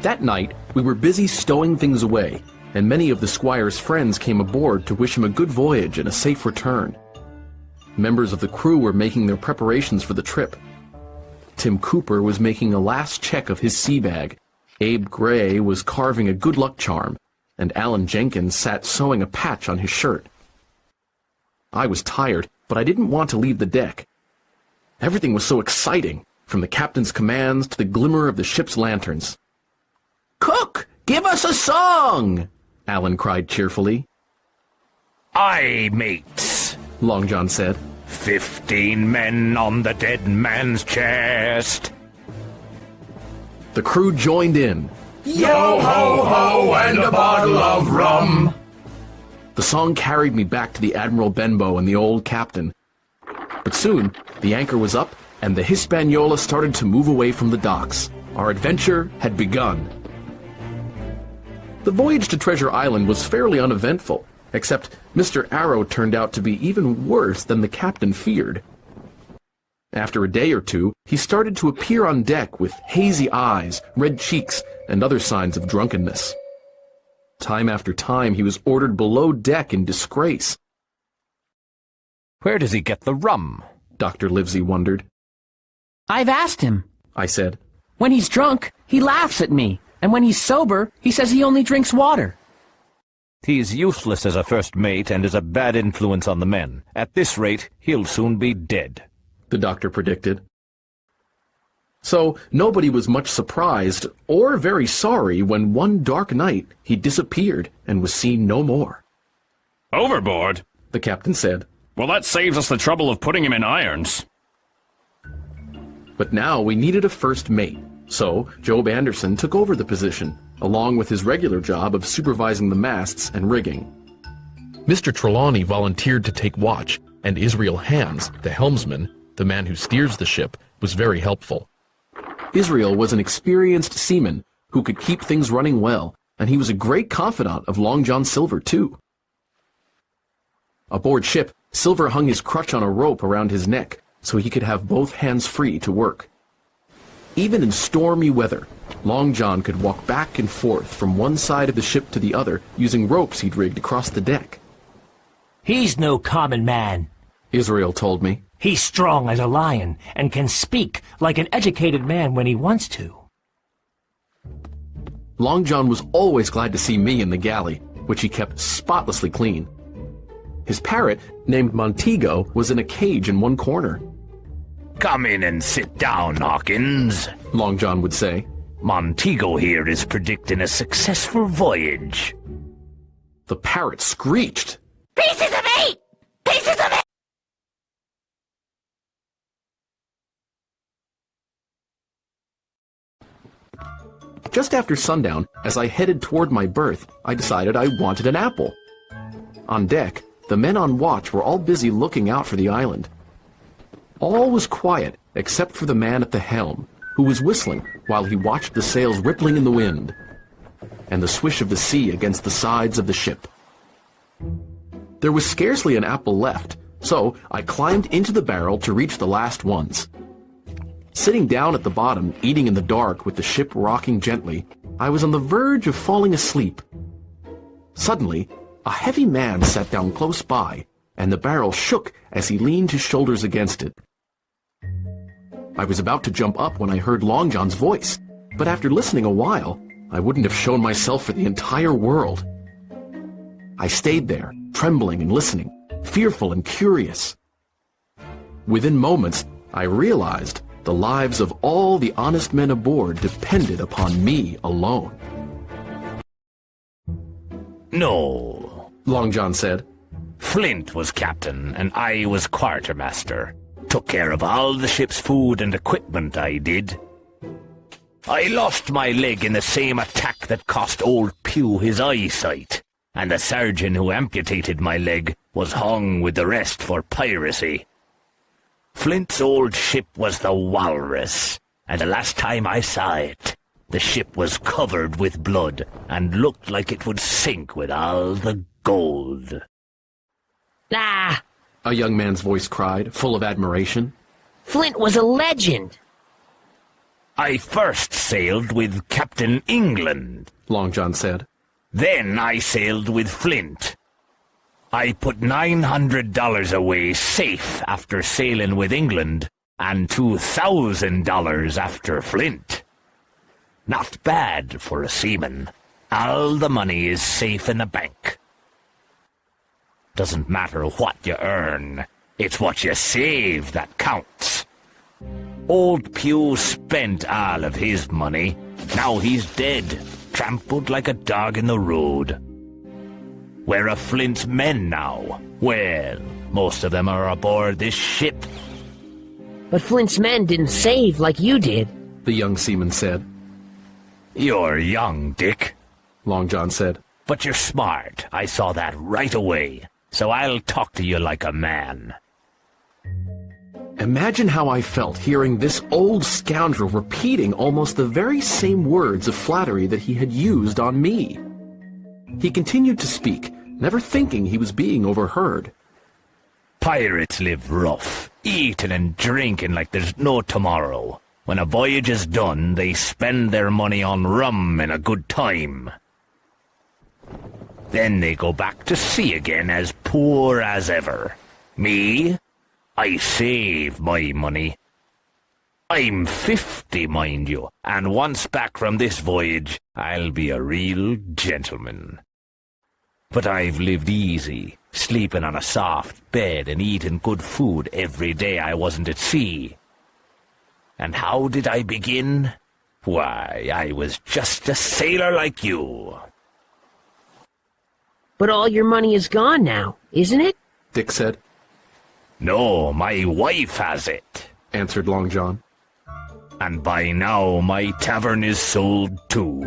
That night, we were busy stowing things away, and many of the squire's friends came aboard to wish him a good voyage and a safe return. Members of the crew were making their preparations for the trip. Tim Cooper was making a last check of his sea bag, Abe Gray was carving a good luck charm, and Alan Jenkins sat sewing a patch on his shirt. I was tired, but I didn't want to leave the deck. Everything was so exciting, from the captain's commands to the glimmer of the ship's lanterns. "Cook, give us a song!" Alan cried cheerfully. "Aye, mates," Long John said. 15 men on the dead man's chest." The crew joined in. Yo-ho-ho and a bottle of rum. The song carried me back to the Admiral Benbow and the old captain. But soon, the anchor was up, and the Hispaniola started to move away from the docks. Our adventure had begun. The voyage to Treasure Island was fairly uneventful, except Mr. Arrow turned out to be even worse than the captain feared. After a day or two, he started to appear on deck with hazy eyes, red cheeks, and other signs of drunkenness. Time after time, he was ordered below deck in disgrace. "Where does he get the rum?" Dr. Livesey wondered. "I've asked him," I said. "When he's drunk, he laughs at me, and when he's sober, he says he only drinks water." "He's useless as a first mate and is a bad influence on the men. At this rate, he'll soon be dead," the doctor predicted. So nobody was much surprised or very sorry when one dark night he disappeared and was seen no more. "Overboard?" the captain said. "Well, that saves us the trouble of putting him in irons." But now we needed a first mate, so Job Anderson took over the position, along with his regular job of supervising the masts and rigging. Mr. Trelawney volunteered to take watch, and Israel Hams, the helmsman, the man who steers the ship, was very helpful. Israel was an experienced seaman who could keep things running well, and he was a great confidant of Long John Silver, too. Aboard ship, Silver hung his crutch on a rope around his neck so he could have both hands free to work. Even in stormy weather, Long John could walk back and forth from one side of the ship to the other using ropes he'd rigged across the deck. "He's no common man," Israel told me. "He's strong as a lion and can speak like an educated man when he wants to." Long John was always glad to see me in the galley, which he kept spotlessly clean. His parrot, named Montego, was in a cage in one corner. "Come in and sit down, Hawkins," Long John would say. "Montego here is predicting a successful voyage." The parrot screeched. "Pieces of meat! Pieces of meat!" Just after sundown, as I headed toward my berth, I decided I wanted an apple. On deck, the men on watch were all busy looking out for the island. All was quiet except for the man at the helm, who was whistling while he watched the sails rippling in the wind and the swish of the sea against the sides of the ship. There was scarcely an apple left, so I climbed into the barrel to reach the last ones. Sitting down at the bottom, eating in the dark with the ship rocking gently, I was on the verge of falling asleep. Suddenly, a heavy man sat down close by, and the barrel shook as he leaned his shoulders against it. I was about to jump up when I heard Long John's voice, but after listening a while, I wouldn't have shown myself for the entire world. I stayed there, trembling and listening, fearful and curious. Within moments, I realized the lives of all the honest men aboard depended upon me alone. "No," Long John said. "Flint was captain, and I was quartermaster. Took care of all the ship's food and equipment, I did. I lost my leg in the same attack that cost old Pew his eyesight, and the surgeon who amputated my leg was hung with the rest for piracy. Flint's old ship was the Walrus, and the last time I saw it, the ship was covered with blood and looked like it would sink with all the gold." "Ah," a young man's voice cried, full of admiration. "Flint was a legend." I first sailed with Captain England, Long John said. Then I sailed with Flint. I put $900 away safe after sailing with England, and $2,000 after Flint. Not bad for a seaman. All the money is safe in the bank. Doesn't matter what you earn, it's what you save that counts. Old Pew spent all of his money. Now he's dead, trampled like a dog in the road. Where are Flint's men now? Well, most of them are aboard this ship. But Flint's men didn't save like you did. The young seaman said. You're young, Dick, Long John said. but you're smart. I saw that right away. So I'll talk to you like a man. Imagine how I felt hearing this old scoundrel repeating almost the very same words of flattery that he had used on me. He continued to speak, never thinking he was being overheard. Pirates live rough, eating and drinking like there's no tomorrow. When a voyage is done, they spend their money on rum and a good time. Then they go back to sea again as poor as ever. Me? I save my money. I'm 50, mind you, and once back from this voyage, I'll be a real gentleman. But I've lived easy, sleeping on a soft bed and eating good food every day I wasn't at sea. And how did I begin? Why, I was just a sailor like you. But all your money is gone now, isn't it? Dick said. No, my wife has it, Answered Long John. and by now my tavern is sold too.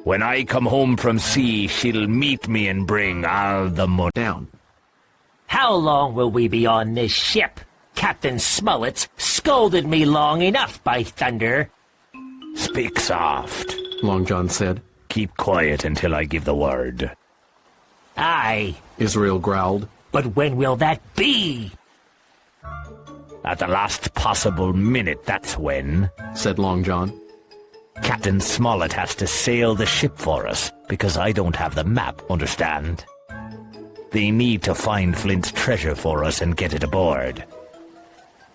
When I come home from sea, she'll meet me and bring all the money. Down. How long will we be on this ship? Captain Smollett's scolded me long enough, by thunder. Speak soft. Long John said. Keep quiet until I give the word. Aye, Israel growled. but when will that be? At the last possible minute, that's when. Said Long John. Captain Smollett has to sail the ship for us, because I don't have the map, understand? They need to find Flint's treasure for us and get it aboard.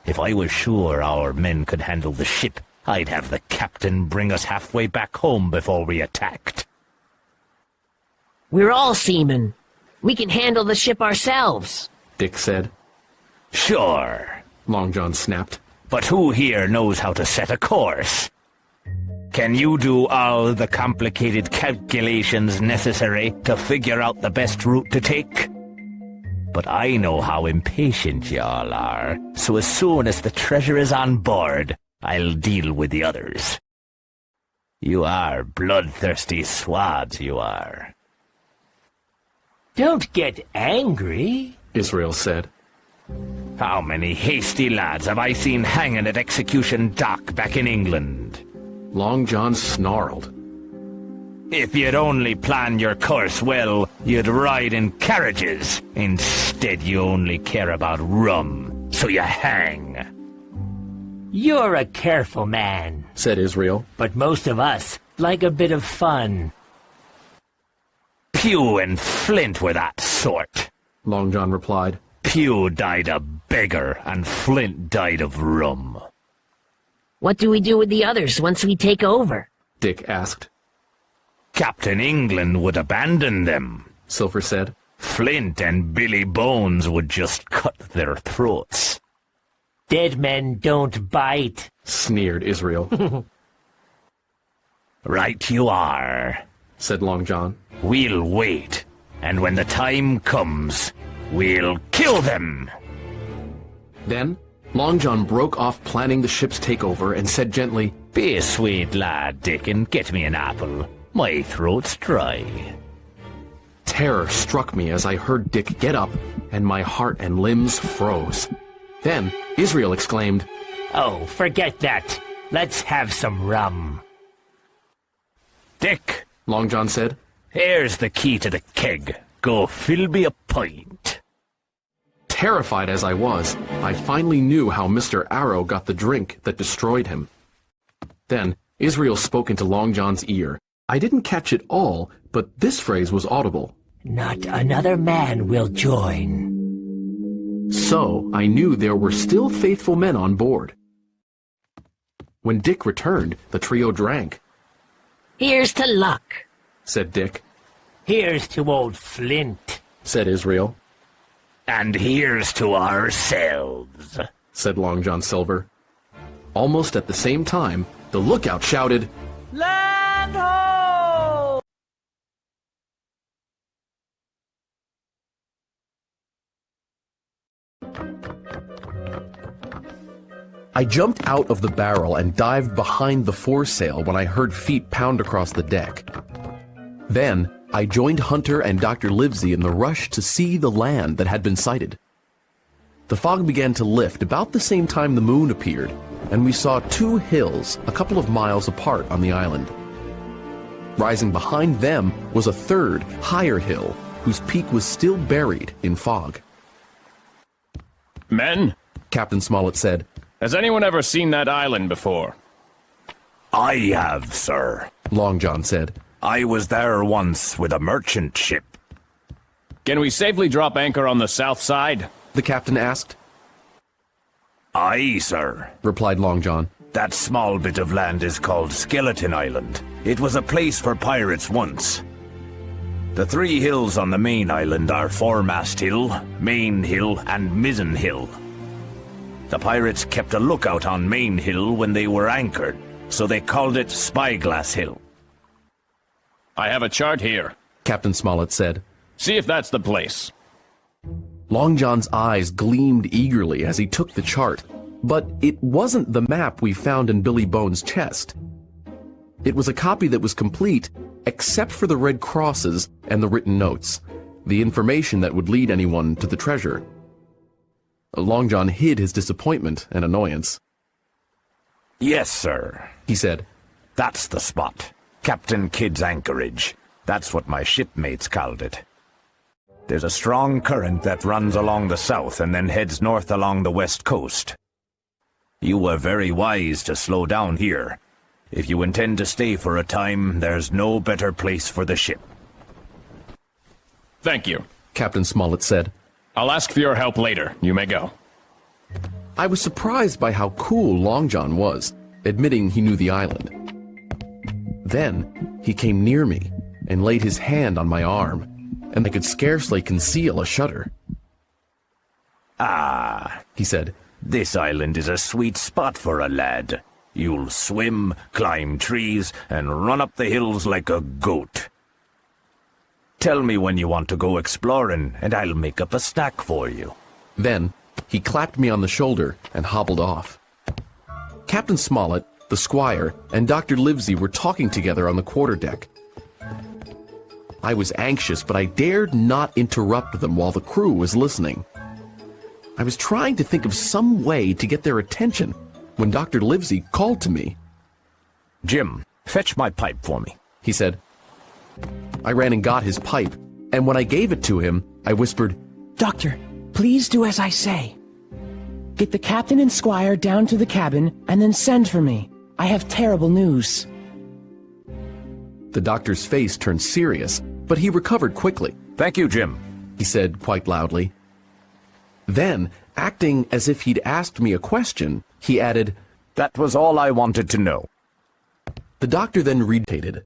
If I was sure our men could handle the ship, I'd have the captain bring us halfway back home before we attacked. We're all seamen. We can handle the ship ourselves. Dick said. Sure, Long John snapped. but who here knows how to set a course? Can you do all the complicated calculations necessary to figure out the best route to take? But I know how impatient y'all are, so as soon as the treasure is on board, I'll deal with the others. You are bloodthirsty swads, you are. Don't get angry. Israel said. How many hasty lads have I seen hanging at Execution Dock back in England? Long John snarled. If you'd only plan your course well, you'd ride in carriages. Instead, you only care about rum, so you hang. You're a careful man, Said Israel. but most of us like a bit of fun. Pew and Flint were that sort. Long John replied. Pew died a beggar, and Flint died of rum. What do we do with the others once we take over? Dick asked. Captain England would abandon them. Silver said. Flint and Billy Bones would just cut their throats. Dead men don't bite. Sneered Israel. Right you are. Said Long John. We'll wait, and when the time comes, we'll kill them. Then, Long John broke off planning the ship's takeover and said gently, Be a sweet lad, Dick, and get me an apple. My throat's dry. Terror struck me as I heard Dick get up, and my heart and limbs froze. Then, Israel exclaimed, Oh, forget that. Let's have some rum. Dick, Long John said. here's the key to the keg. Go fill me a pint. Terrified as I was, I finally knew how Mr. Arrow got the drink that destroyed him. Then Israel spoke into Long John's ear. I didn't catch it all, but this phrase was audible. Not another man will join. So I knew there were still faithful men on board. When Dick returned, the trio drank. Here's to luck, Said Dick. Here's to old Flint. Said Israel. And here's to ourselves, Said Long John Silver. Almost at the same time, the lookout shouted, Land ho! I jumped out of the barrel and dived behind the foresail when I heard feet pound across the deck. Then, I joined Hunter and Dr. Livesey in the rush to see the land that had been sighted. The fog began to lift about the same time the moon appeared, and we saw two hills a couple of miles apart on the island. Rising behind them was a third, higher hill, whose peak was still buried in fog. Men, Captain Smollett said, has anyone ever seen that island before? I have, sir. Long John said. I was there once with a merchant ship. Can we safely drop anchor on the south side? The captain asked. Aye, sir, Replied Long John. That small bit of land is called Skeleton Island. It was a place for pirates once. The three hills on the main island are Foremast Hill, Main Hill, and Mizzen Hill. The pirates kept a lookout on Main Hill when they were anchored, so they called it Spyglass Hill. I have a chart here. Captain Smollett said. See if that's the place. Long John's eyes gleamed eagerly as he took the chart, but it wasn't the map we found in Billy Bones' chest. It was a copy that was complete, except for the red crosses and the written notes, the information that would lead anyone to the treasure. Long John hid his disappointment and annoyance. Yes, sir, He said. That's the spot. Captain Kidd's anchorage. That's what my shipmates called it. There's a strong current that runs along the south and then heads north along the west coast. You were very wise to slow down here. If you intend to stay for a time, there's no better place for the ship. Thank you. Captain Smollett said. I'll ask for your help later. You may go. I was surprised by how cool Long John was, admitting he knew the island. Then he came near me and laid his hand on my arm, and I could scarcely conceal a shudder. Ah, He said. This island is a sweet spot for a lad. You'll swim, climb trees, and run up the hills like a goat. Tell me when you want to go exploring, and I'll make up a snack for you. Then he clapped me on the shoulder and hobbled off. Captain Smollett, the squire, and Dr. Livesey were talking together on the quarterdeck. I was anxious, but I dared not interrupt them while the crew was listening. I was trying to think of some way to get their attention when Dr. Livesey called to me. Jim, fetch my pipe for me, He said. I ran and got his pipe, and when I gave it to him, I whispered, Doctor, please do as I say. Get the captain and squire down to the cabin and then send for me. I have terrible news. The doctor's face turned serious, but he recovered quickly. Thank you, Jim. He said quite loudly. Then, acting as if he'd asked me a question, he added, That was all I wanted to know. The doctor then repeated.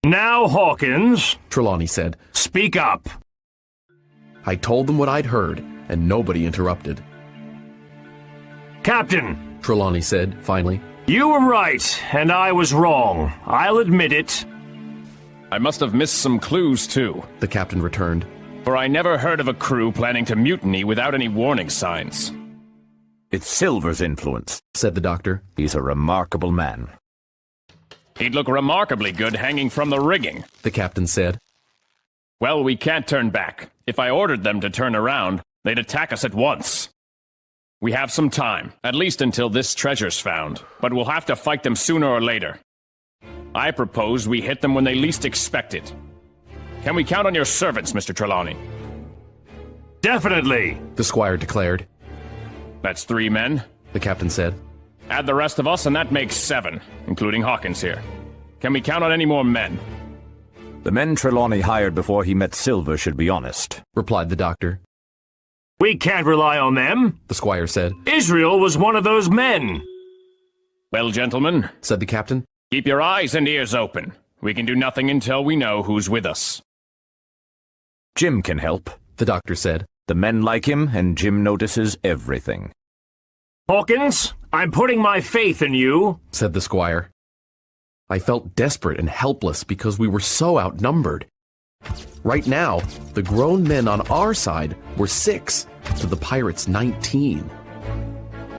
Now, Hawkins, Trelawney said. speak up. I told them what I'd heard, and nobody interrupted. Captain, Trelawney said, finally. you were right, and I was wrong. I'll admit it. I must have missed some clues, too, The captain returned. for I never heard of a crew planning to mutiny without any warning signs. It's Silver's influence, Said the doctor. He's a remarkable man. He'd look remarkably good hanging from the rigging. The captain said. Well, we can't turn back. If I ordered them to turn around, they'd attack us at once. We have some time, at least until this treasure's found, but we'll have to fight them sooner or later. I propose we hit them when they least expect it. Can we count on your servants, Mr. Trelawney? Definitely, The squire declared. That's 3 men. The captain said. Add the rest of us and that makes 7, including Hawkins here. Can we count on any more men? The men Trelawney hired before he met Silver should be honest, replied the doctor. We can't rely on them, the squire said. Israel was one of those men. Well, gentlemen, said the captain, keep your eyes and ears open. We can do nothing until we know who's with us. Jim can help, the doctor said. The men like him, and Jim notices everything. Hawkins, I'm putting my faith in you, said the squire. I felt desperate and helpless because we were so outnumbered. Right now, the grown men on our side were 6 to the pirates' 19.